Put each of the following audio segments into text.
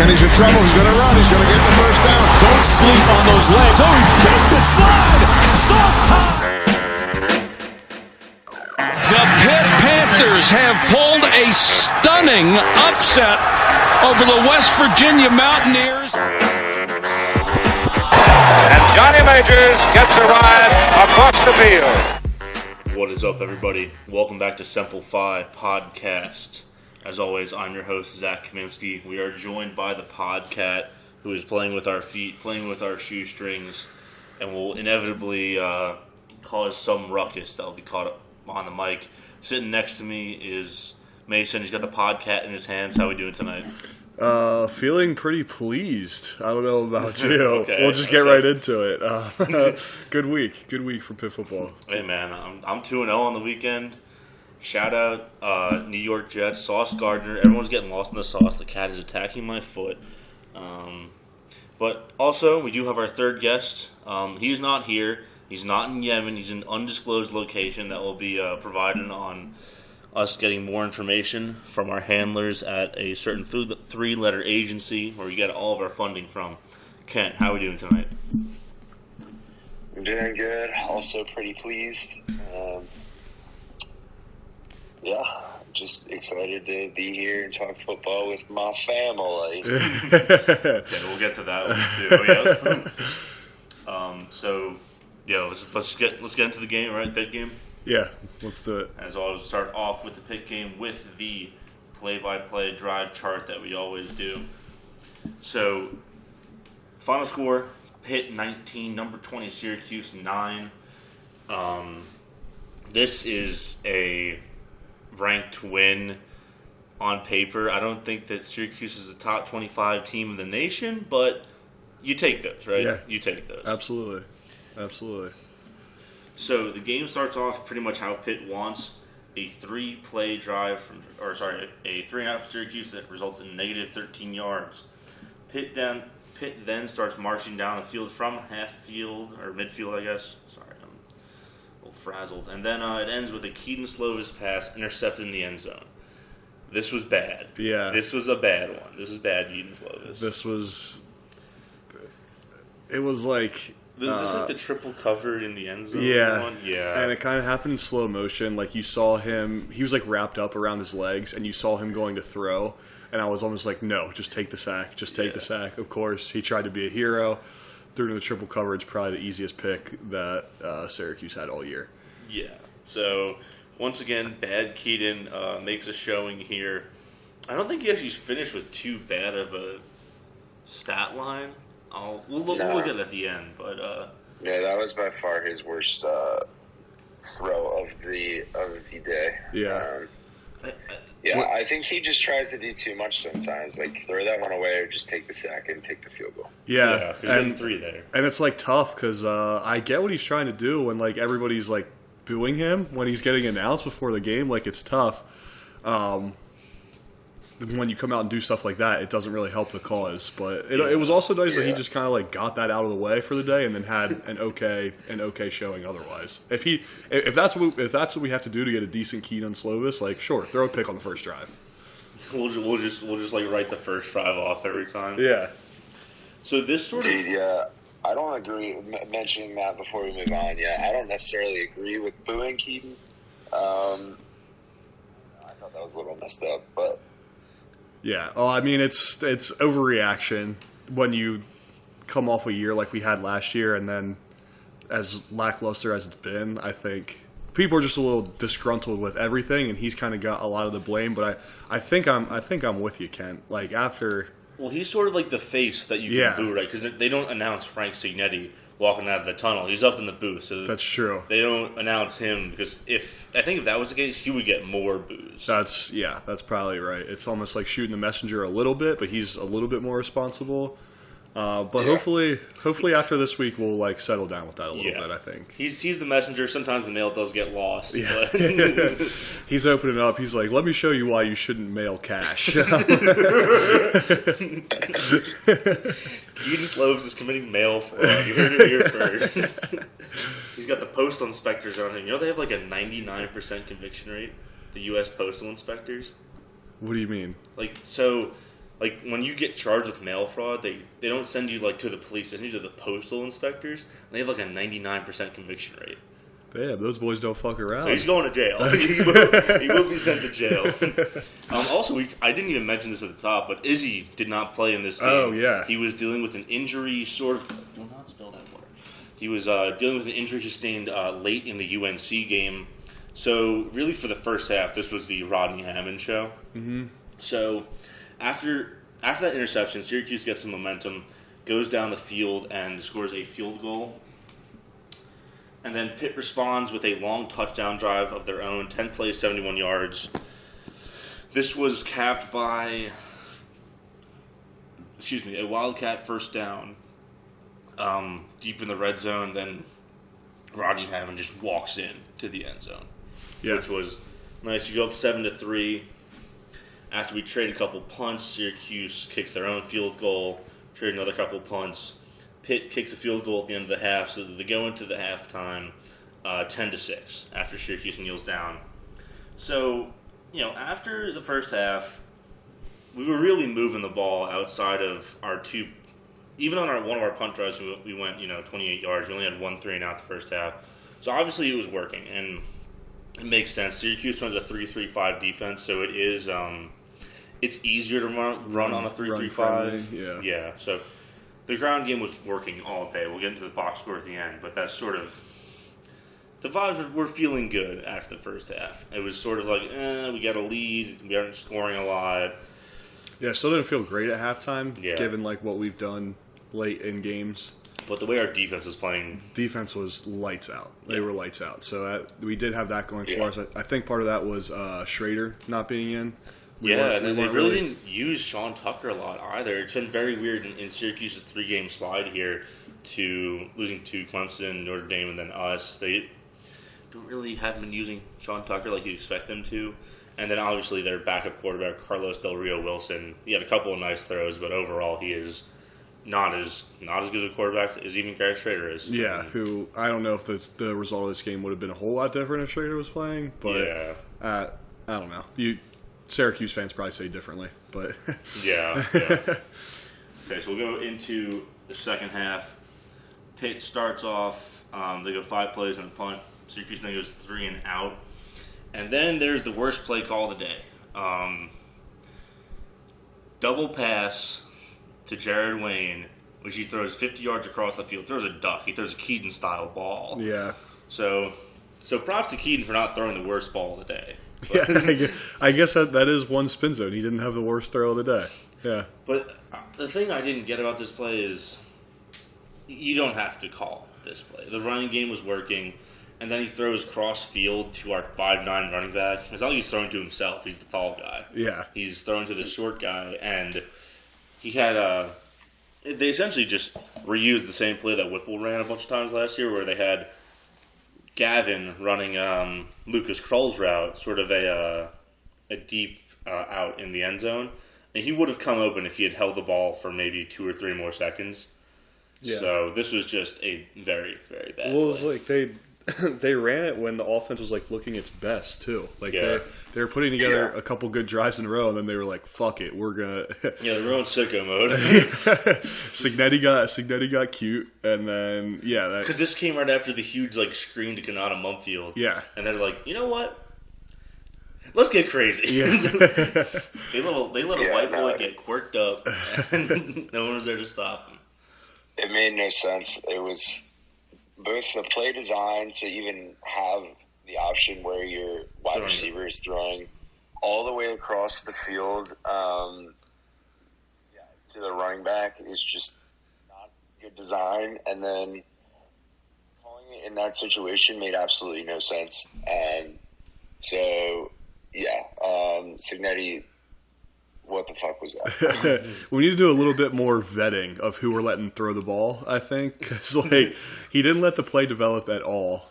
and he's in trouble. He's going to run. He's going to get the first down. Don't sleep on those legs. Oh, he faked the slide. Sauce time. The Pitt Panthers have pulled a stunning upset over the West Virginia Mountaineers. And Johnny Majors gets a ride across the field. What is up, everybody? Welcome back to Semple Fi podcast. As always, I'm your host, Zach Kaminsky. We are joined by the Podcat, who is playing with our feet, playing with our shoestrings, and will inevitably cause some ruckus that will be caught up on the mic. Sitting next to me is Mason. He's got the Podcat in his hands. How are we doing tonight? Feeling pretty pleased. I don't know about you. Okay, we'll just get right into it. Good week for Pitt football. Hey man, I'm 2-0 on the weekend. Shout out New York Jets, Sauce Gardner. Everyone's getting lost in the sauce. The cat is attacking my foot. But also, we do have our third guest. He's not here. He's not in Yemen. He's in an undisclosed location that will be provided on us getting more information from our handlers at a certain three-letter agency where we get all of our funding from. Kent, how are we doing tonight? I'm doing good. Also pretty pleased. Just excited to be here and talk football with my family. Yeah, we'll get to that one too. Let's get into the game, right? Pitt game. Yeah, let's do it. As always, start off with the Pitt game with the play-by-play drive chart that we always do. So, final score: Pitt 19, number 20 Syracuse 9. This is a ranked win on paper. I don't think that Syracuse is a top 25 team in the nation, but you take those, right? Yeah. You take those. Absolutely. So the game starts off pretty much how Pitt wants. A 3-play drive a 3-and-out from Syracuse that results in negative 13 yards. Pitt then starts marching down the field from midfield, I guess. Sorry, I'm a little frazzled. And then it ends with a Keaton Slovis pass intercepted in the end zone. This was bad. Yeah. This was a bad one. This was bad, Keaton Slovis. It was like... Was this like the triple covered in the end zone? Yeah. One? Yeah. And it kind of happened in slow motion. Like, you saw him, he was like wrapped up around his legs, and you saw him going to throw. And I was almost like, no, just take the sack. Just take the sack. Of course, he tried to be a hero. Threw to the triple coverage, probably the easiest pick that Syracuse had all year. Yeah. So, once again, bad Keaton makes a showing here. I don't think he actually finished with too bad of a stat line. We'll look at it at the end, but that was by far his worst throw of the day. Yeah. I think he just tries to do too much sometimes. Like, throw that one away or just take the sack and take the field goal. Yeah, he's getting 3 there. And it's like tough because I get what he's trying to do when like everybody's like booing him when he's getting announced before the game. Like, it's tough. When you come out and do stuff like that, it doesn't really help the cause. But it was also nice that he just kind of like got that out of the way for the day, and then had an okay showing otherwise. If that's what we have to do to get a decent Keaton Slovis, like, sure, throw a pick on the first drive. We'll just like write the first drive off every time. Yeah. So this sort of I don't agree. Mentioning that before we move on, I don't necessarily agree with booing Keaton. I thought that was a little messed up, but. Yeah, I mean, it's overreaction when you come off a year like we had last year, and then as lackluster as it's been, I think people are just a little disgruntled with everything, and he's kind of got a lot of the blame. But I think I'm with you, Kent. Like, after. Well, he's sort of like the face that you can boo, right? Because they don't announce Frank Signetti walking out of the tunnel. He's up in the booth. So that's true. They don't announce him because if that was the case, he would get more boos. That's probably right. It's almost like shooting the messenger a little bit, but he's a little bit more responsible. But hopefully after this week we'll like settle down with that a little bit. I think he's the messenger. Sometimes the mail does get lost. Yeah. But. He's opening up. He's like, "Let me show you why you shouldn't mail cash." Keaton Slovis is committing mail fraud. You heard it here first. He's got the postal inspectors on him. You know they have like a 99% conviction rate. The U.S. postal inspectors. What do you mean? Like so. like when you get charged with mail fraud, they don't send you like to the police, they send you to the postal inspectors. And they have like a 99% conviction rate. Damn, those boys don't fuck around. So he's going to jail. He will be sent to jail. Also, I didn't even mention this at the top, but Izzy did not play in this game. Oh, yeah. He was dealing with an injury, sort of. Do not spill that water. He was dealing with an injury sustained late in the UNC game. So, really, for the first half, this was the Rodney Hammond show. Mm-hmm. So, after that interception, Syracuse gets some momentum, goes down the field, and scores a field goal. And then Pitt responds with a long touchdown drive of their own, 10 plays, 71 yards. This was capped by, a Wildcat first down deep in the red zone. Then Rodney Hammond just walks in to the end zone, which was nice. You go up 7-3. After we trade a couple punts, Syracuse kicks their own field goal, trade another couple punts. Pitt kicks a field goal at the end of the half, so they go into the halftime 10-6 after Syracuse kneels down. So, after the first half, we were really moving the ball outside of our two. Even on one of our punt drives, we went 28 yards. We only had 1 3-and-out the first half. So obviously it was working, and it makes sense. Syracuse runs a 3-3-5 defense, so it is it's easier to run on a 3-3-5. Yeah. So. The ground game was working all day. We'll get into the box score at the end, but that's sort of... The vibes were feeling good after the first half. It was sort of like, we got a lead, we aren't scoring a lot. Yeah, still didn't feel great at halftime, given like what we've done late in games. But the way our defense is playing... Defense was lights out. They were lights out. So we did have that going for us. I think part of that was Schrader not being in. And then they really didn't use Sean Tucker a lot either. It's been very weird in Syracuse's 3-game slide here to losing to Clemson, Notre Dame, and then us. They don't really have been using Sean Tucker like you expect them to. And then obviously their backup quarterback, Carlos Del Rio Wilson, he had a couple of nice throws, but overall he is not as good a quarterback as even Garrett Schrader is. Yeah, who I don't know if the result of this game would have been a whole lot different if Schrader was playing, but I don't know. Syracuse fans probably say differently, but yeah. Okay, so we'll go into the second half. Pitt starts off. They go 5 plays and a punt. Syracuse then goes 3-and-out, and then there's the worst play call of the day. Double pass to Jared Wayne, which he throws 50 yards across the field. Throws a duck. He throws a Keaton-style ball. Yeah. So props to Keaton for not throwing the worst ball of the day. Yeah, I guess that is one spin zone. He didn't have the worst throw of the day. Yeah. But the thing I didn't get about this play is you don't have to call this play. The running game was working, and then he throws cross field to our 5'9" running back. It's not like he's throwing to himself. He's the tall guy. Yeah. He's throwing to the short guy, and he had they essentially just reused the same play that Whipple ran a bunch of times last year, where they had Gavin running Lucas Krull's route, sort of a deep out in the end zone. And he would have come open if he had held the ball for maybe 2 or 3 more seconds. Yeah. So this was just a very, very bad Well, it was play. like they ran it when the offense was like looking its best too. Like they were putting together a couple good drives in a row, and then they were like, "Fuck it, we're gonna." They were in sicko mode. Signetti got cute, and then because this came right after the huge screen to Kanata Mumfield. Yeah, and they're like, you know what? Let's get crazy. Yeah. they let a white boy get quirked up, and no one was there to stop him. It made no sense. It was both the play design to even have the option where your wide receiver is throwing all the way across the field to the running back is just not good design. And then calling it in that situation made absolutely no sense. And so, Signetti, what the fuck was that? We need to do a little bit more vetting of who we're letting throw the ball, I think. Because, he didn't let the play develop at all.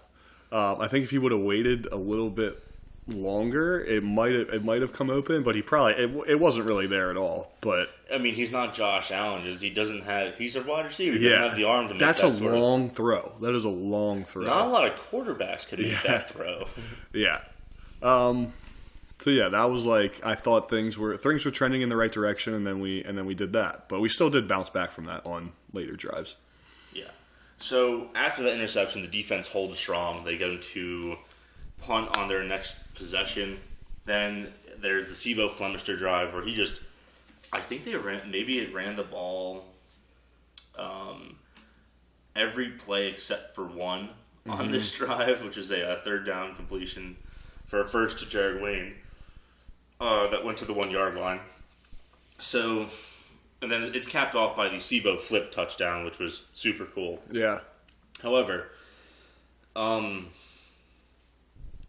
I think if he would have waited a little bit longer, it might have come open, but it wasn't really there at all. But I mean, he's not Josh Allen. He's a wide receiver. He doesn't have the arm to make that's that a long throw. That is a long throw. Not a lot of quarterbacks could make that throw. Yeah. yeah, that was like I thought things were trending in the right direction, and then we did that, but we still did bounce back from that on later drives. Yeah. So after that interception, the defense holds strong. They go to punt on their next possession. Then there's the Sebo Flemister drive where I think they ran the ball every play except for one on this drive, which is a third down completion for a first to Jared Wayne that went to the 1 yard line. So, and then it's capped off by the Sebo flip touchdown, which was super cool. Yeah. However,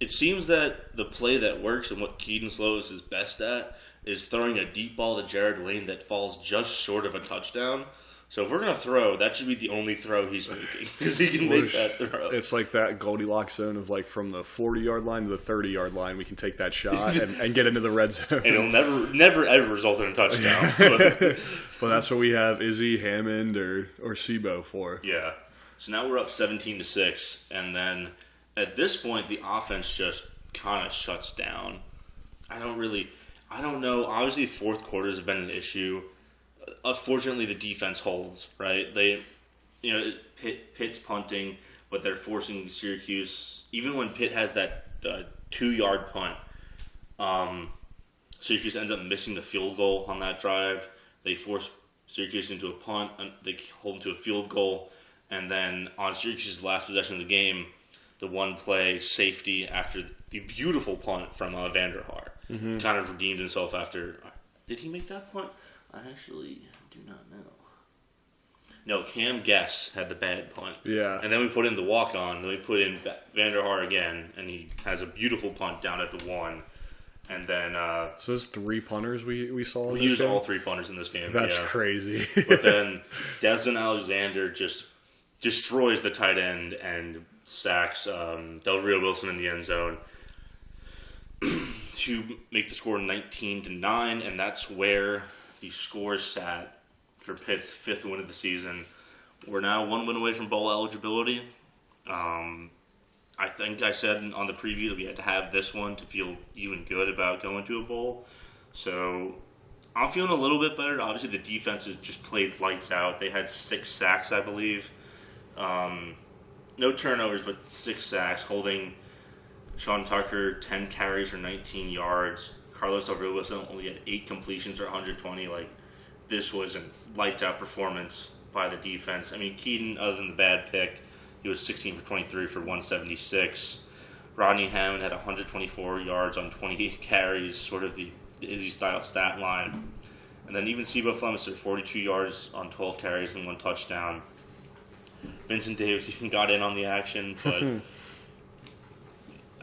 it seems that the play that works and what Keaton Slovis is best at is throwing a deep ball to Jared Wayne that falls just short of a touchdown. So if we're going to throw, that should be the only throw he's making because he can make that throw. It's like that Goldilocks zone of like from the 40-yard line to the 30-yard line, we can take that shot and get into the red zone. And it'll never ever result in a touchdown. But that's what we have Izzy, Hammond, or Sebo for. Yeah. So now we're up 17-6, and then at this point the offense just kind of shuts down. I don't know. Obviously, fourth quarters have been an issue. Unfortunately, the defense holds, right? Pitt's punting, but they're forcing Syracuse. Even when Pitt has that 2-yard punt, Syracuse ends up missing the field goal on that drive. They force Syracuse into a punt, and they hold them to a field goal, and then on Syracuse's last possession of the game, the one-play safety after the beautiful punt from Vanderhaar kind of redeemed himself after. Did he make that punt? I actually do not know. No, Cam Guess had the bad punt. Yeah. And then we put in the walk-on. Then we put in Vanderhaar again, and he has a beautiful punt down at the 1. And then... so there's 3 punters we saw in we this used game? all 3 punters in this game. That's crazy. But then Desmond Alexander just destroys the tight end and sacks Del Rio Wilson in the end zone to make the score 19-9, and that's where the score sat for Pitt's 5th win of the season. We're now 1 win away from bowl eligibility. I think I said on the preview that we had to have this one to feel even good about going to a bowl. So I'm feeling a little bit better. Obviously, the defense has just played lights out. They had 6 sacks, I believe. No turnovers, but 6 sacks, holding Sean Tucker 10 carries for 19 yards. Carlos Del Rio Wilson only had 8 completions or 120. This was a lights-out performance by the defense. I mean, Keaton, other than the bad pick, he was 16 for 23 for 176. Rodney Hammond had 124 yards on 28 carries, sort of the Izzy-style stat line. And then even Sebo Flemister, 42 yards on 12 carries and 1 touchdown. Vincent Davis even got in on the action, but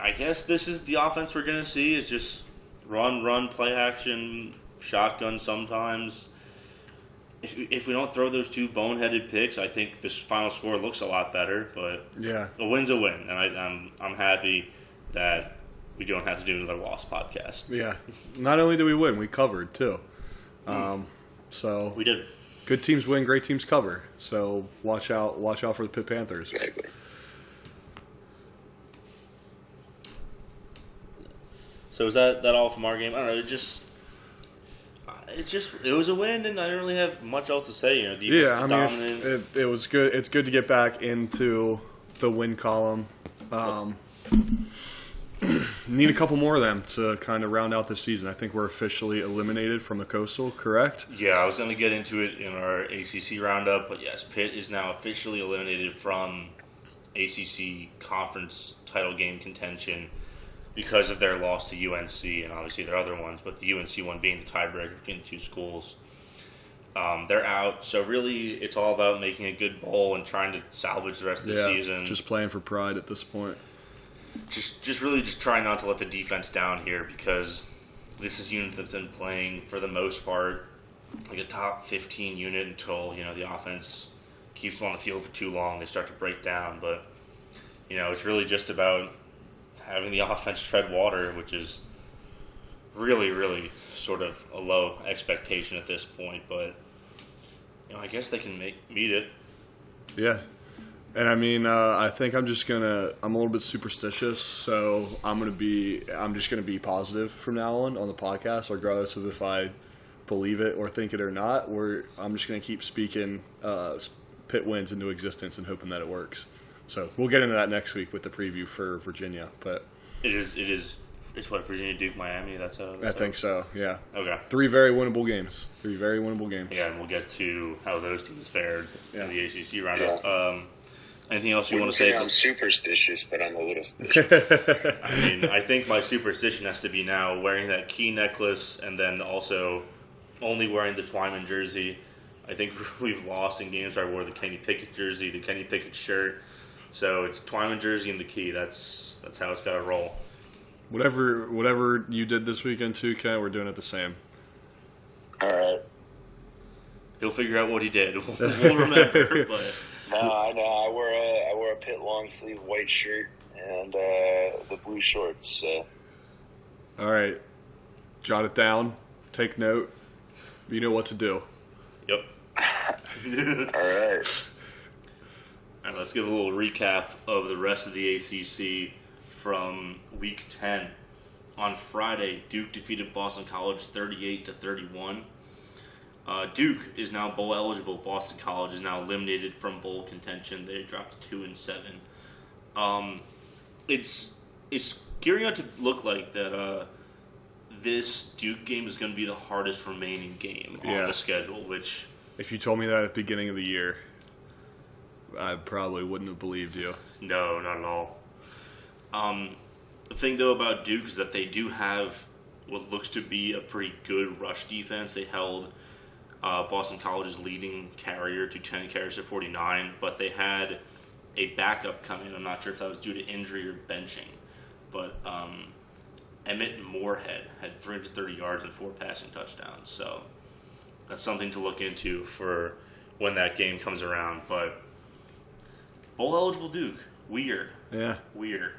I guess this is the offense we're going to see. It's just run, play action, shotgun sometimes. If we don't throw those 2 boneheaded picks, I think this final score looks a lot better. But yeah, a win's a win, and I'm happy that we don't have to do another loss podcast. Yeah, not only did we win, we covered too. So we did. Good teams win, great teams cover. So watch out for the Pitt Panthers. Exactly. So is that all from our game? I don't know. It was a win, and I don't really have much else to say. It was good. It's good to get back into the win column. Need a couple more of them to kind of round out the season. I think we're officially eliminated from the Coastal, correct? Yeah, I was going to get into it in our ACC roundup, but yes, Pitt is now officially eliminated from ACC conference title game contention because of their loss to UNC and obviously their other ones, but the UNC one being the tiebreaker between the 2 schools. They're out, so really it's all about making a good bowl and trying to salvage the rest of the season. Just playing for pride at this point. Just really trying not to let the defense down here, because this is a unit that's been playing for the most part like a top 15 unit until the offense keeps them on the field for too long. They start to break down, but it's really just about having the offense tread water, which is really, really sort of a low expectation at this point. But I guess they can meet it. Yeah. And I mean, I think I'm a little bit superstitious, so I'm just gonna be positive from now on the podcast, regardless of if I believe it or think it or not. I'm just gonna keep speaking Pitt wins into existence and hoping that it works. So we'll get into that next week with the preview for Virginia. But it's what, Virginia, Duke, Miami. I think so. Yeah. Okay. 3 very winnable games. Yeah, and we'll get to how those teams fared in the ACC roundup. Yeah. Anything else you want to say? I'm superstitious, but I'm a little stitious. I mean, I think my superstition has to be now wearing that key necklace and then also only wearing the Twyman jersey. I think we've lost in games where I wore the Kenny Pickett jersey, the Kenny Pickett shirt. So it's Twyman jersey and the key. That's how it's got to roll. Whatever you did this weekend too, Ken, we're doing it the same. All right. He'll figure out what he did. We'll remember. But No, I know. I wore a Pitt long sleeve white shirt and the blue shorts. So. All right, jot it down. Take note. You know what to do. Yep. All right. All right. Let's give a little recap of the rest of the ACC from Week 10. On Friday, Duke defeated Boston College 38-31. Duke is now bowl eligible. Boston College is now eliminated from bowl contention. They dropped to 2-7. It's gearing out to look like that. This Duke game is going to be the hardest remaining game on the schedule. Which, if you told me that at the beginning of the year, I probably wouldn't have believed you. No, not at all. The thing though about Duke is that they do have what looks to be a pretty good rush defense. They held Boston College's leading carrier to 10 carries to 49, but they had a backup come in. I'm not sure if that was due to injury or benching, but Emmett Moorhead had 330 yards and 4 passing touchdowns. So that's something to look into for when that game comes around. But bowl eligible Duke, weird. Yeah, weird.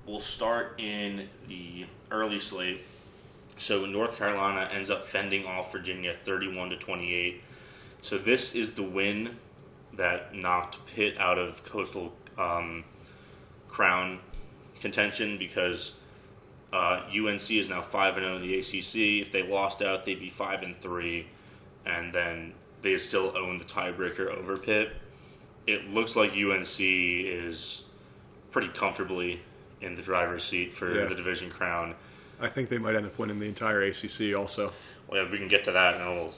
We'll start in the early slate. So North Carolina ends up fending off Virginia 31-28. So this is the win that knocked Pitt out of Coastal Crown contention because UNC is now 5-0 in the ACC. If they lost out, they'd be 5-3, and then they still own the tiebreaker over Pitt. It looks like UNC is pretty comfortably in the driver's seat for the division crown. I think they might end up winning the entire ACC also. Well, yeah, we can get to that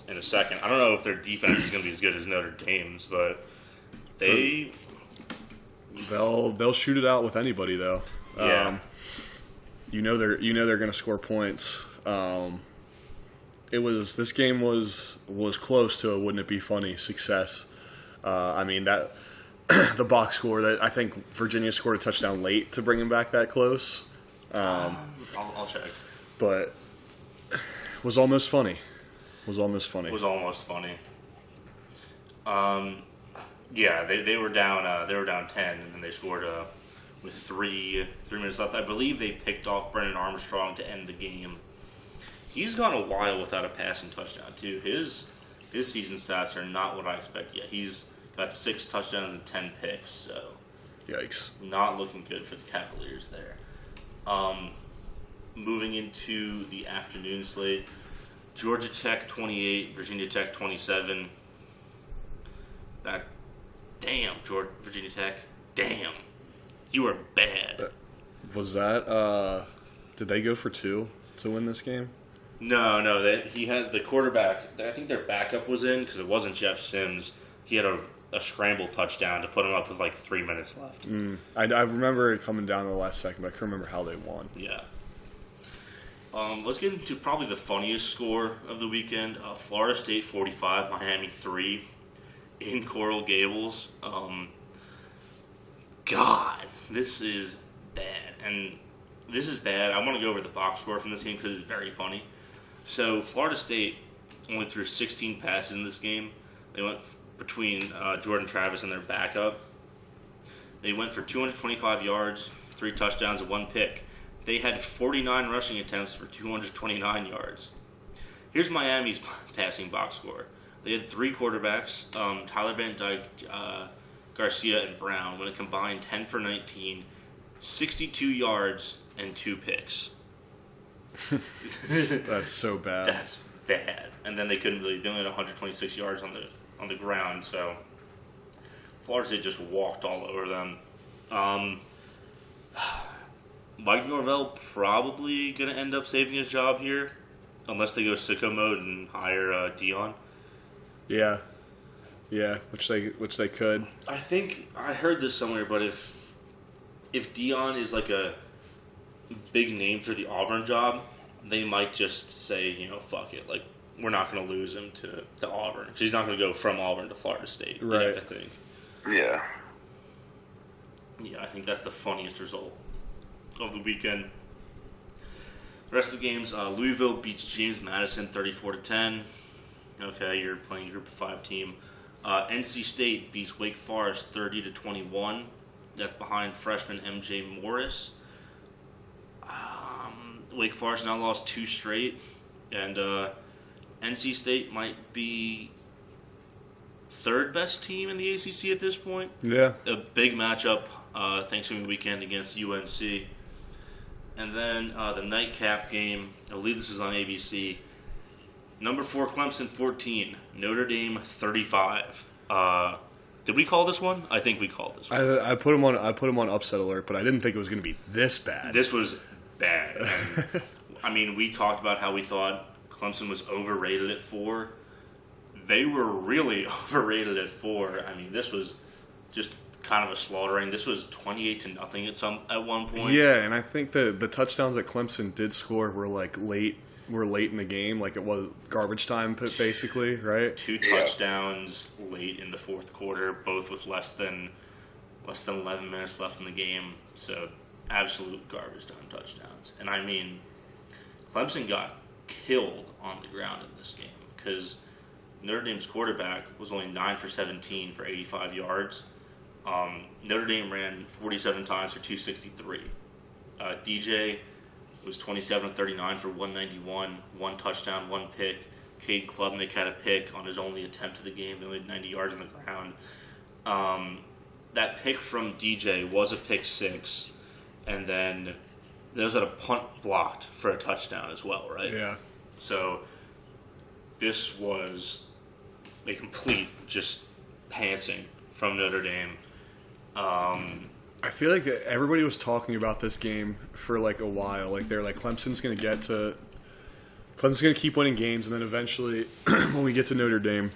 in a second. I don't know if their defense is going to be as good as Notre Dame's, but they'll shoot it out with anybody though. Yeah. They're going to score points. This game was close to a wouldn't it be funny success. I mean that the box score that I think Virginia scored a touchdown late to bring him back that close. I'll check. But was almost funny. Yeah, they were down. They were down 10, and then they scored with 3 minutes left. I believe they picked off Brennan Armstrong to end the game. He's gone a while without a passing touchdown too. His season stats are not what I expect yet. He's got 6 touchdowns and 10 picks. So yikes! Not looking good for the Cavaliers there. Moving into the afternoon slate, Georgia Tech 28, Virginia Tech 27. Virginia Tech, damn, you are bad. Was that? Did they go for 2 to win this game? No. He had the quarterback. I think their backup was in because it wasn't Jeff Sims. He had a scramble touchdown to put him up with like 3 minutes left. I remember it coming down to the last second, but I couldn't remember how they won. Yeah. Let's get into probably the funniest score of the weekend. Florida State 45, Miami 3 in Coral Gables. God, this is bad. And this is bad. I want to go over the box score from this game because it's very funny. So Florida State only threw 16 passes in this game. They went between Jordan Travis and their backup. They went for 225 yards, 3 touchdowns, and 1 pick. They had 49 rushing attempts for 229 yards. Here's Miami's passing box score. They had 3 quarterbacks, Tyler Van Dyke, Garcia, and Brown, when it combined 10 for 19, 62 yards, and 2 picks. That's so bad. That's bad. And then they only had 126 yards on the ground, so Florida State just walked all over them. Mike Norvell probably going to end up saving his job here, unless they go sicko mode and hire Dion. Yeah, which they could. I think I heard this somewhere, but if Dion is like a big name for the Auburn job, they might just say, fuck it, like we're not going to lose him to Auburn, because he's not going to go from Auburn to Florida State. Right. I think. Yeah. Yeah, I think that's the funniest result of the weekend. The rest of the games, Louisville beats James Madison 34-10. Okay, you're playing a Group of 5 team. NC State beats Wake Forest 30-21. That's behind freshman MJ Morris. Wake Forest now lost 2 straight, and NC State might be 3rd best team in the ACC at this point. Yeah. A big matchup Thanksgiving weekend against UNC. And then the nightcap game, I believe this is on ABC. Number 4 Clemson 14, Notre Dame 35. Did we call this one? I think we called this one. I put him on upset alert, but I didn't think it was going to be this bad. This was bad. And, I mean, we talked about how we thought Clemson was overrated at 4. They were really overrated at 4. I mean, this was just kind of a slaughtering. This was 28-0 at one point. Yeah, and I think the touchdowns that Clemson did score were late in the game, like it was garbage time basically, right? 2 touchdowns late in the 4th quarter, both with less than 11 minutes left in the game. So absolute garbage time touchdowns. And I mean, Clemson got killed on the ground in this game because Notre Dame's quarterback was only 9 for 17 for 85 yards. Notre Dame ran 47 times for 263. DJ was 27 of 39 for 191, 1 touchdown, 1 pick. Cade Klubnik had a pick on his only attempt of the game. They only had 90 yards on the ground. That pick from DJ was a pick 6, and then there was a punt blocked for a touchdown as well, right? Yeah. So this was a complete just pantsing from Notre Dame. I feel like everybody was talking about this game for a while. Like they're like Clemson's going to keep winning games, and then eventually, when we get to Notre Dame,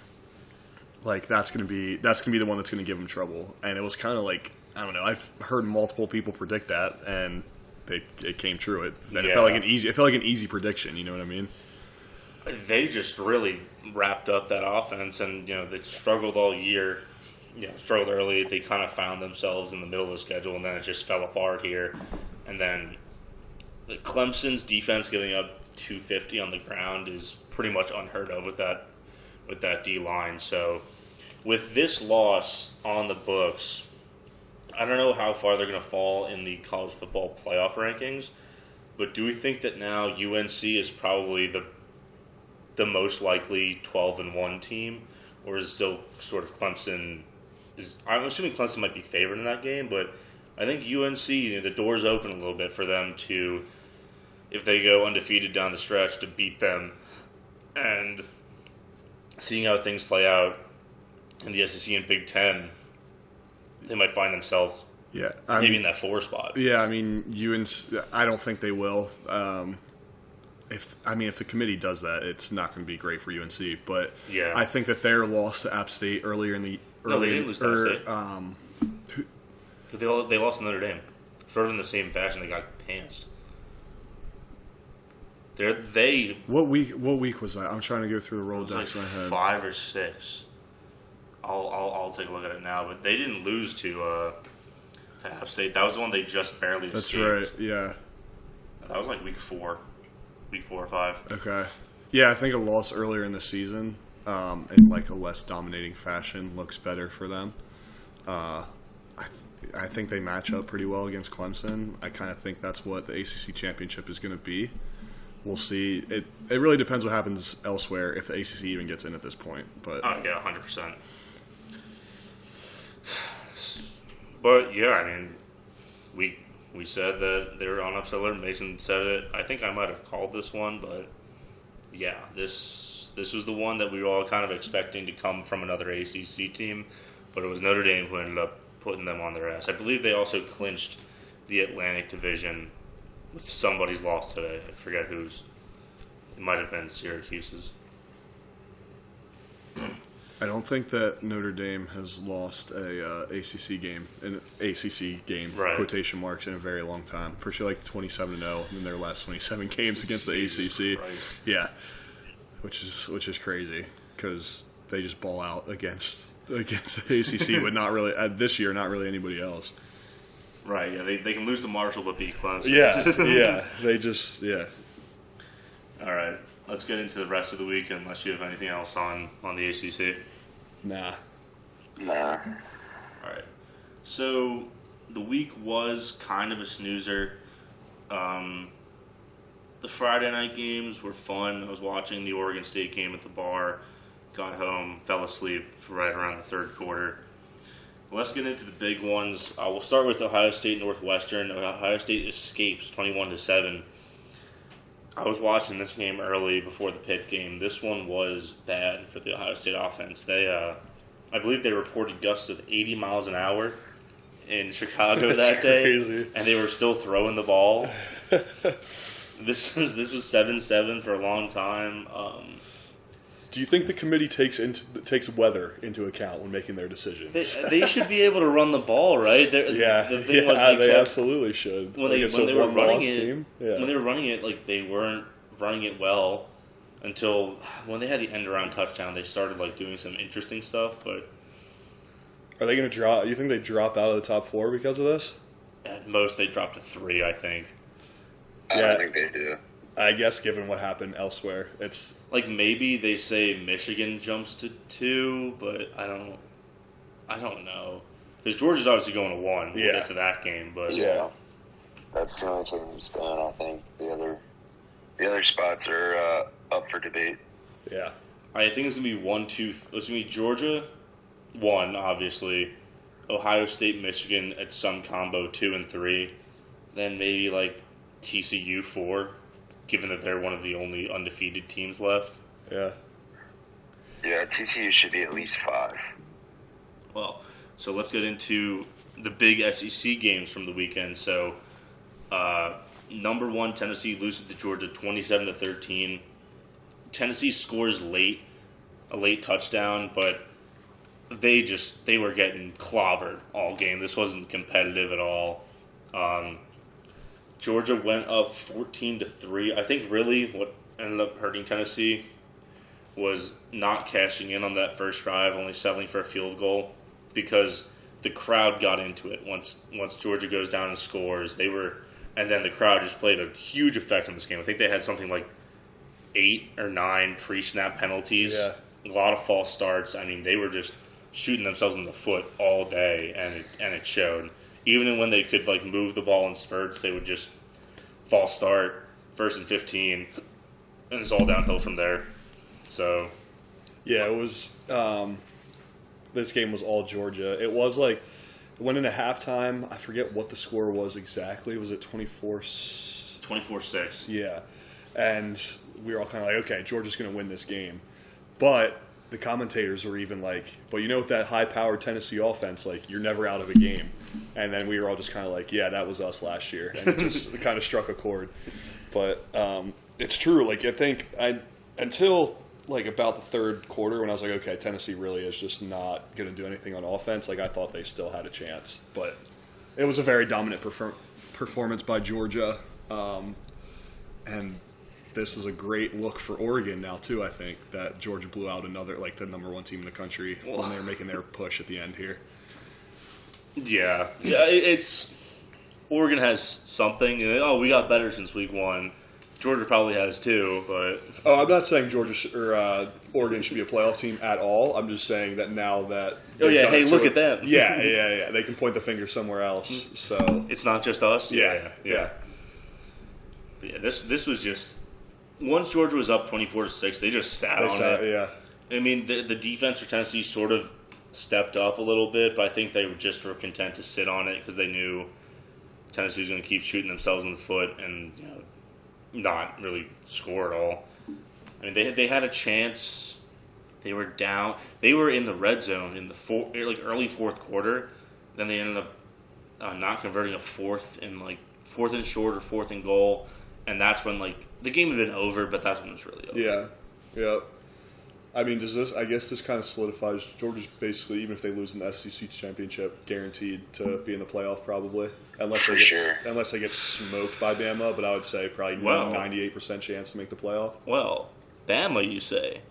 that's going to be the one that's going to give them trouble. And it was kind of like, I don't know. I've heard multiple people predict that, and it came true. It felt like an easy prediction. You know what I mean? They just really wrapped up that offense, and they struggled all year. Struggled early. They kind of found themselves in the middle of the schedule, and then it just fell apart here. And then Clemson's defense giving up 250 on the ground is pretty much unheard of with that D line. So with this loss on the books, I don't know how far they're going to fall in the college football playoff rankings, but do we think that now UNC is probably the most likely 12-1 team, or is it still sort of Clemson? I'm assuming Clemson might be favored in that game, but I think UNC, the door's open a little bit for them to, if they go undefeated down the stretch, to beat them. And seeing how things play out in the SEC and Big Ten, they might find themselves maybe in that 4 spot. Yeah, I mean, UNC, I don't think they will. If the committee does that, it's not going to be great for UNC. But yeah. I think that their loss to App State earlier in the No, they didn't lose to App State. They lost to Notre Dame. Sort of in the same fashion they got pantsed. What week was that? I'm trying to go through the Rolodex in my head. 5 or 6. I'll take a look at it now, but they didn't lose to App State. That was the one they just barely escaped. That's right. Yeah. That was week 4 or 5. Okay. Yeah, I think a loss earlier in the season, in a less dominating fashion, looks better for them. I think they match up pretty well against Clemson. I kind of think that's what the ACC championship is going to be. we'll see. It really depends what happens elsewhere if the ACC even gets in at this point. But Oh, yeah, 100%. But, yeah, I mean, we said that they were on upset alert. Mason said it. I think I might have called this one, but, yeah, this was the one that we were all kind of expecting to come from another ACC team, but it was Notre Dame who ended up putting them on their ass. I believe they also clinched the Atlantic Division with somebody's loss today. I forget whose. It might have been Syracuse's. I don't think that Notre Dame has lost an ACC game, Right. quotation marks, in a very long time. For sure, like 27-0 in their last 27 games against the ACC. Christ. Yeah, which is crazy because they just ball out against the ACC, but not really this year. Not really anybody else. Right, yeah, they can lose to Marshall but beat Clemson. Yeah, they just All right, let's get into the rest of the week unless you have anything else on the ACC. Nah. Nah. All right, so the week was kind of a snoozer. The Friday night games were fun. I was watching the Oregon State game at the bar, got home, fell asleep right around the third quarter. Let's get into the big ones. We'll start with Ohio State Northwestern. Ohio State escapes 21-7. I was watching this game early before the Pitt game. This one was bad for the Ohio State offense. I believe they reported gusts of 80 miles an hour in Chicago that day, crazy. and they were still throwing the ball. This was 7-7 for a long time. Do you think the committee takes weather into account when making their decisions? They should be able to run the ball, right? The thing was they absolutely should. When Against they a were running one-loss it, team? Yeah. when they were running it, like they weren't running it well until when they had the end around touchdown. They started like doing some interesting stuff, but Are they going to drop? You think they drop out of the top 4 because of this? at most they dropped to 3, I think. I Yeah. don't think they do. I guess given what happened elsewhere, it's Like maybe they say Michigan jumps to 2, but I don't know because Georgia's obviously going to 1. We'll Yeah. get to that game, but Yeah. That's the only teams then, I think. The other spots are up for debate. yeah. I think it's gonna be 1, 2. It's gonna be Georgia 1, obviously. Ohio State, Michigan at some combo 2 and 3. Then maybe like TCU 4, given that they're one of the only undefeated teams left. Yeah. Yeah, TCU should be at least 5. Well, so let's get into the big SEC games from the weekend. So, number 1, Tennessee loses to Georgia 27-13. Tennessee scores late, a late touchdown, but they were getting clobbered all game. This wasn't competitive at all. Georgia went up 14-3. I think really what ended up hurting Tennessee was not cashing in on that first drive, only settling for a field goal, because the crowd got into it once Georgia goes down and scores. And then the crowd just played a huge effect on this game. I think they had something like 8 or 9 pre-snap penalties. Yeah. A lot of false starts. I mean, they were just shooting themselves in the foot all day, and it showed. Even when they could like move the ball in spurts, they would just false start, 1st and 15, and it's all downhill from there. So, Yeah, it was. This game was all Georgia. It was like it went into halftime. I forget what the score was exactly. Was it 24? 24-6. Yeah, and we were all kind of like, okay, Georgia's going to win this game. But the commentators were even like, but you know, with that high-powered Tennessee offense, like you're never out of a game. And then we were all just kind of like, yeah, that was us last year, and it just kind of struck a chord. But it's true. Like I think until like about the third quarter, when I was like, okay, Tennessee really is just not going to do anything on offense. Like I thought they still had a chance, but it was a very dominant performance by Georgia, and this is a great look for Oregon now too. I think that Georgia blew out another like the number 1 team in the country when they were making their push at the end here. Yeah. It's Oregon has something. And, we got better since week 1. Georgia probably has too, but Oh, I'm not saying Oregon should be a playoff team at all. I'm just saying that now that hey, look at them. Yeah. They can point the finger somewhere else. So it's not just us. yeah. But yeah, this was just once Georgia was up 24-6, they just sat on it. Yeah. I mean, the defense for Tennessee sort of stepped up a little bit, but I think they were content to sit on it because they knew Tennessee was going to keep shooting themselves in the foot and not really score at all. I mean, they had a chance. They were down. They were in the red zone in the early fourth quarter. Then they ended up not converting a fourth and short or fourth and goal, and that's when the game had been over. But that's when it was really over. Yeah. I mean, I guess this kind of solidifies Georgia's basically, even if they lose in the SEC championship, guaranteed to be in the playoff probably, unless they get smoked by Bama. But I would say probably 98% chance to make the playoff. Well, Bama, you say?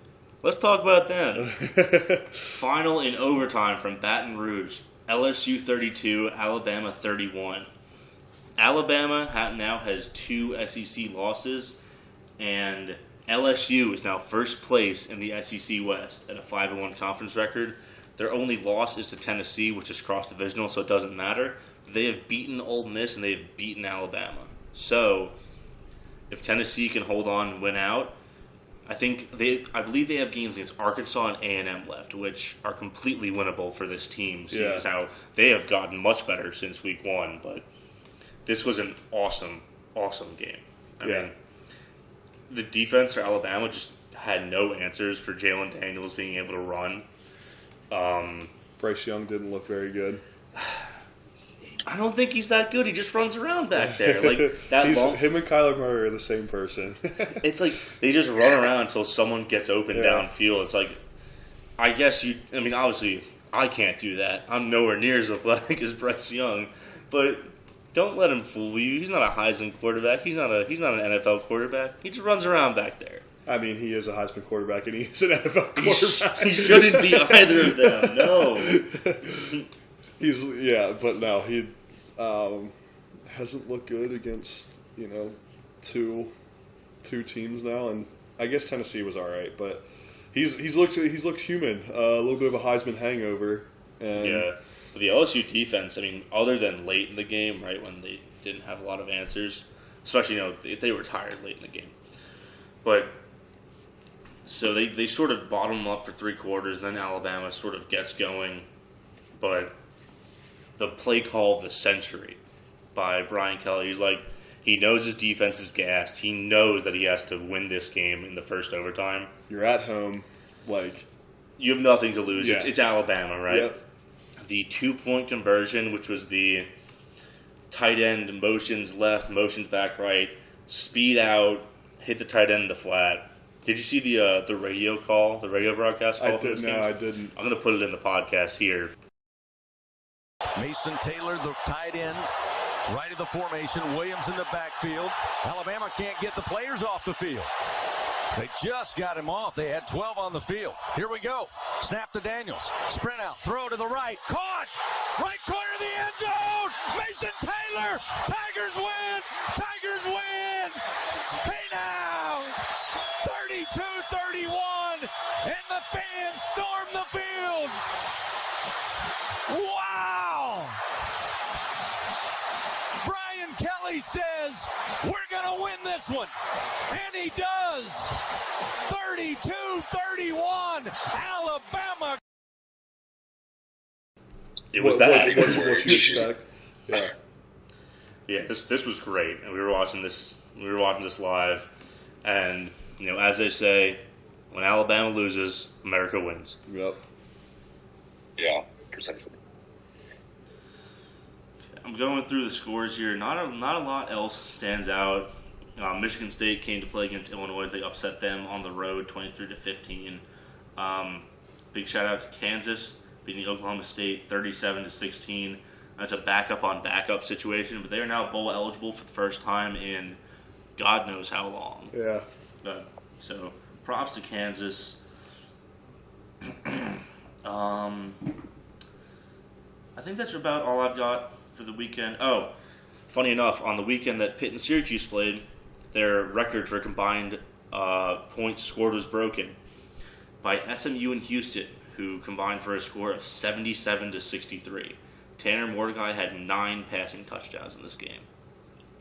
Let's talk about them. Final in overtime from Baton Rouge. LSU 32, Alabama 31. Alabama now has 2 SEC losses, and LSU is now first place in the SEC West at a 5-1 conference record. Their only loss is to Tennessee, which is cross-divisional, so it doesn't matter. They have beaten Ole Miss, and they have beaten Alabama. So, if Tennessee can hold on and win out, I believe they have games against Arkansas and A&M left, which are completely winnable for this team, seeing as how they have gotten much better since week 1. But this was an awesome, awesome game. I mean, the defense for Alabama just had no answers for Jalen Daniels being able to run. Bryce Young didn't look very good. I don't think he's that good. He just runs around back there. Him and Kyler Murray are the same person. It's like they just run around until someone gets open downfield. It's like, obviously, I can't do that. I'm nowhere near as athletic as Bryce Young. But don't let him fool you. He's not a Heisman quarterback. He's not an NFL quarterback. He just runs around back there. I mean, he is a Heisman quarterback, and he is an NFL quarterback. He shouldn't be either of them. No. He hasn't looked good against two teams now, and I guess Tennessee was all right, but he's looked human. A little bit of a Heisman hangover. And the LSU defense. I mean, other than late in the game, right when they didn't have a lot of answers, especially they were tired late in the game, but. So they sort of bottom them up for 3 quarters, and then Alabama sort of gets going. But the play call of the century by Brian Kelly, he knows his defense is gassed. He knows that he has to win this game in the first overtime. You're at home, you have nothing to lose. Yeah. It's Alabama, right? Yep. The 2-point conversion, which was the tight end motions left, motions back right, speed out, hit the tight end in the flat. Did you see the radio call, the radio broadcast call? I didn't. I'm going to put it in the podcast here. Mason Taylor, the tight end, right of the formation. Williams in the backfield. Alabama can't get the players off the field. They just got him off. They had 12 on the field. Here we go. Snap to Daniels. Sprint out. Throw to the right. Caught. Right corner of the end zone. Mason Taylor. Tigers win. Tigers win. Hey now. 32-31. And the fans storm the field. Wow. Brian Kelly says, we're going to win this one. And he does. 32-31. Alabama. It was that. What you expect? Yeah. Yeah, this was great. And we were watching this live. And, as they say, when Alabama loses, America wins. Yep. Yeah, precisely. I'm going through the scores here. Not a lot else stands out. Michigan State came to play against Illinois. They upset them on the road, 23-15. Big shout out to Kansas beating Oklahoma State, 37-16. That's a backup on backup situation, but they are now bowl eligible for the first time in God knows how long. Yeah. So props to Kansas. I think that's about all I've got for the weekend. Oh, funny enough, on the weekend that Pitt and Syracuse played, their record for combined points scored was broken by SMU and Houston, who combined for a score of 77-63. Tanner Mordecai had 9 passing touchdowns in this game.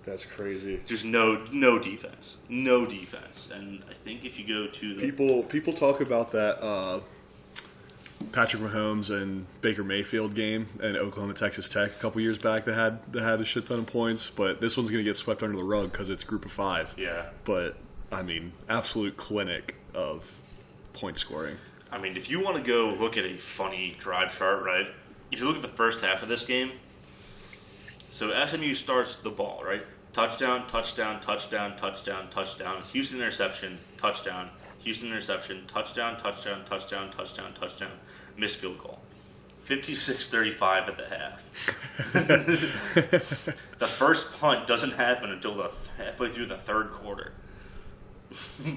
That's crazy. Just no defense. No defense. And I think if you go to the... People talk about that Patrick Mahomes and Baker Mayfield game in Oklahoma Texas Tech a couple years back that had a shit ton of points, but this one's going to get swept under the rug because it's group of 5. Yeah. But, I mean, absolute clinic of point scoring. I mean, if you want to go look at a funny drive chart, right? If you look at the first half of this game, so SMU starts the ball, right? Touchdown, touchdown, touchdown, touchdown, touchdown. Houston interception, touchdown. Houston interception, touchdown, touchdown, touchdown, touchdown, touchdown. Missed field goal. 56-35 at the half. The first punt doesn't happen until halfway through the third quarter.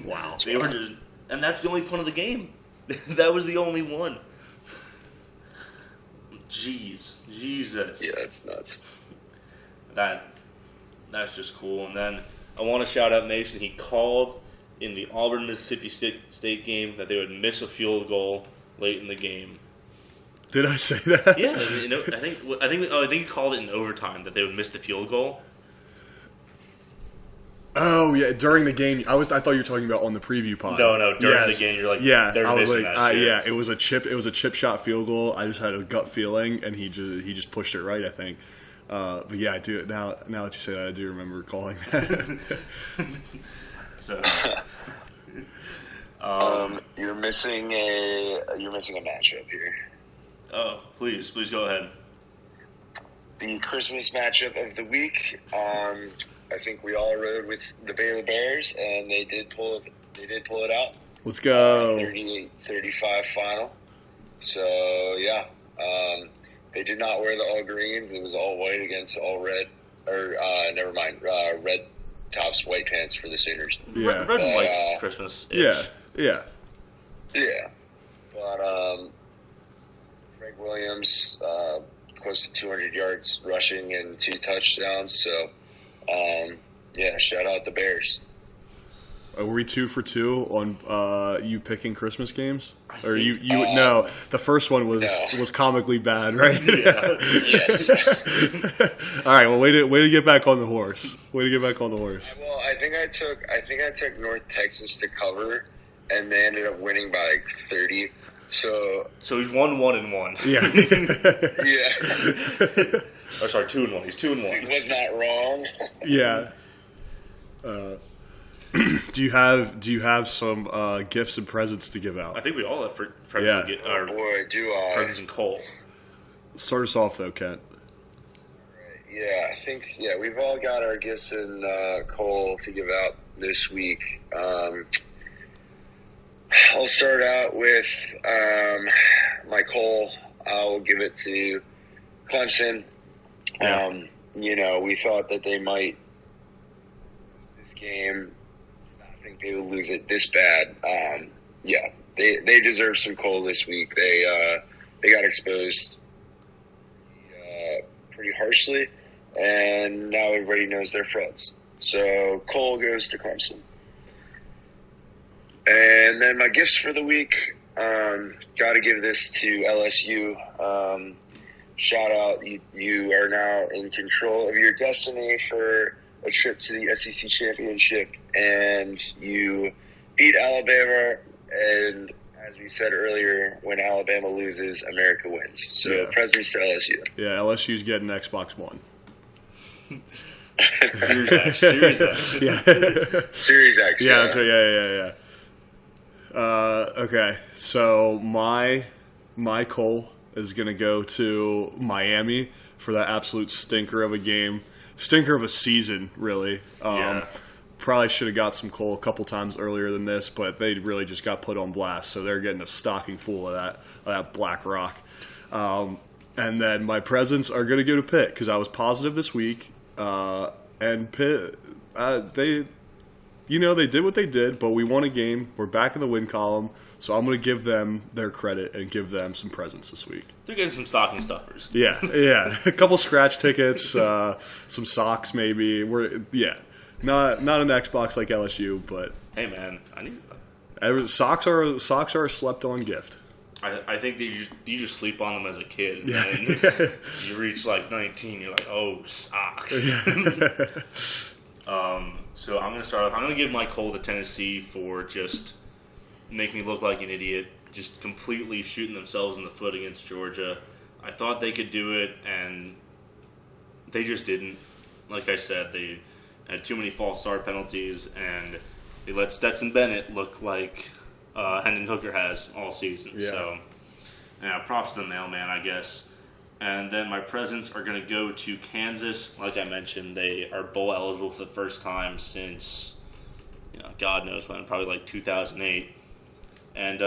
Wow. They were just, and that's the only punt of the game. That was the only one. Jesus. Yeah, that's nuts. That's just cool. And then I want to shout out Mason. He called in the Auburn Mississippi State game that they would miss a field goal late in the game. Did I say that? Yeah, I think he called it in overtime that they would miss the field goal. Oh yeah, during the game. I thought you were talking about on the preview pod. No, during the game you're like, yeah. They're I was missing like, that shit. yeah, it was a chip shot field goal. I just had a gut feeling, and he just pushed it right. I think. But yeah, I do now that you say that, I do remember calling that. So, you're missing a matchup here. Oh, please go ahead. The Christmas matchup of the week. I think we all rode with the Baylor Bears, and they did pull it out. Let's go. 38-35 final. So yeah, they did not wear the all greens. It was all white against all red. Or never mind, red tops, white pants for the Sooners. Yeah. Red and white's Christmas. Yeah. But Greg Williams, close to 200 yards rushing and 2 touchdowns. So, shout out the Bears. Were we 2 for 2 on you picking Christmas games? Or you no, the first one was comically bad, right? Yeah. Yes. All right, well, way to get back on the horse. Well, I think I took North Texas to cover, and they ended up winning by like 30. So he's 1-1-1. Yeah. Yeah. Or sorry, 2-1. He's 2-1. He was not wrong. Yeah. Do you have some gifts and presents to give out? I think we all have presents to get. Oh boy, do I. Presents and Cole. Start us off though, Kent. Yeah, I think we've all got our gifts and Cole to give out this week. I'll start out with my Cole. I'll give it to Clemson. Yeah. We thought that they might lose this game. I think they would lose it this bad. They deserve some Cole this week. They got exposed pretty harshly, and now everybody knows they're frauds. So Cole goes to Clemson. And then my gifts for the week, got to give this to LSU. Shout out, you are now in control of your destiny for a trip to the SEC Championship, and you beat Alabama, and as we said earlier, when Alabama loses, America wins. So presents to LSU. Yeah, LSU's getting Xbox One. Series X. Yeah. Series X. Yeah, that's right. Yeah. Okay, so my Cole is going to go to Miami for that absolute stinker of a game. Stinker of a season, really. Probably should have got some Cole a couple times earlier than this, but they really just got put on blast, so they're getting a stocking full of that Black Rock. And then my presents are going to go to Pitt, because I was positive this week, and Pitt, they did what they did, but we won a game. We're back in the win column, so I'm going to give them their credit and give them some presents this week. They're getting some stocking stuffers. Yeah. A couple scratch tickets, some socks maybe. Not an Xbox like LSU, but hey man, I need socks are a slept on gift. I think that you just sleep on them as a kid, and then you reach like 19, you're like, oh, socks. So I'm going to start off. I'm going to give my coal to Tennessee for just making me look like an idiot, just completely shooting themselves in the foot against Georgia. I thought they could do it, and they just didn't. Like I said, they had too many false start penalties, and they let Stetson Bennett look like Hendon Hooker has all season. Yeah. So, props to the mailman, I guess. And then my presents are going to go to Kansas. Like I mentioned, they are bowl eligible for the first time since, God knows when, probably like 2008. And,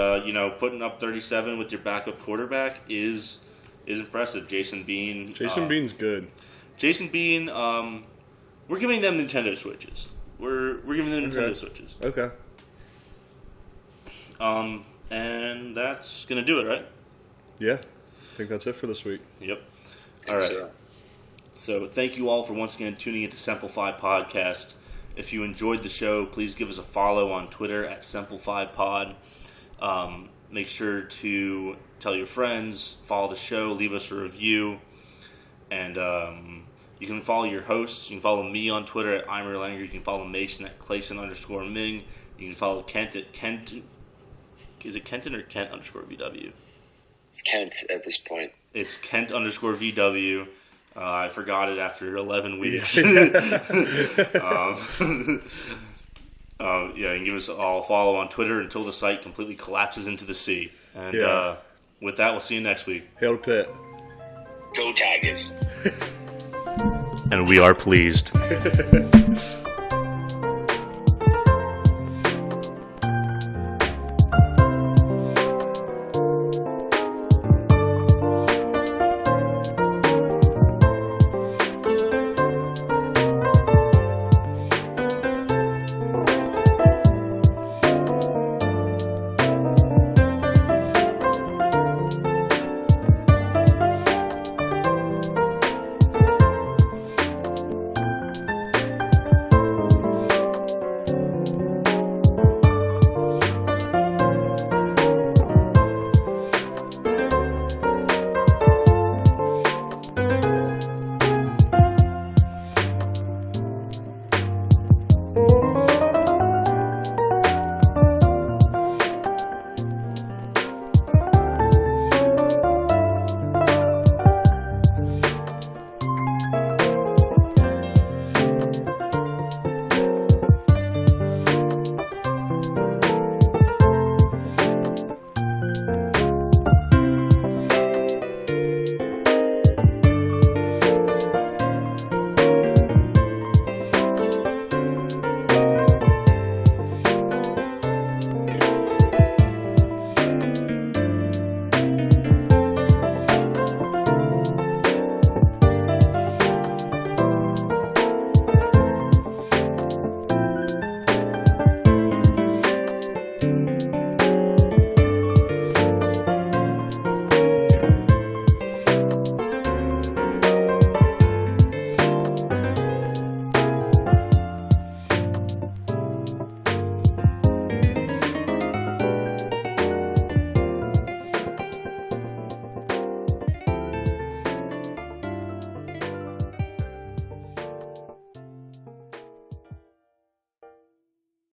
putting up 37 with your backup quarterback is impressive. Jason Bean. Bean's good. Jason Bean, we're giving them Nintendo Switches. We're giving them Nintendo Switches. Okay. And that's going to do it, right? Yeah. I think that's it for this week. Yep. All right. So thank you all for once again tuning into Semple Fi Podcast. If you enjoyed the show, please give us a follow on Twitter at Semple Fi Pod. Make sure to tell your friends, follow the show, leave us a review, and you can follow your hosts. You can follow me on Twitter at Eimer Langer. You can follow Mason at Clayson_Ming. You can follow Kent at Kent. Is it Kenton or Kent _VW? It's Kent at this point. It's Kent _VW. I forgot it after 11 weeks. You can give us all a follow on Twitter until the site completely collapses into the sea. And with that, we'll see you next week. Hail to Pitt. Go Tigers. And we are pleased.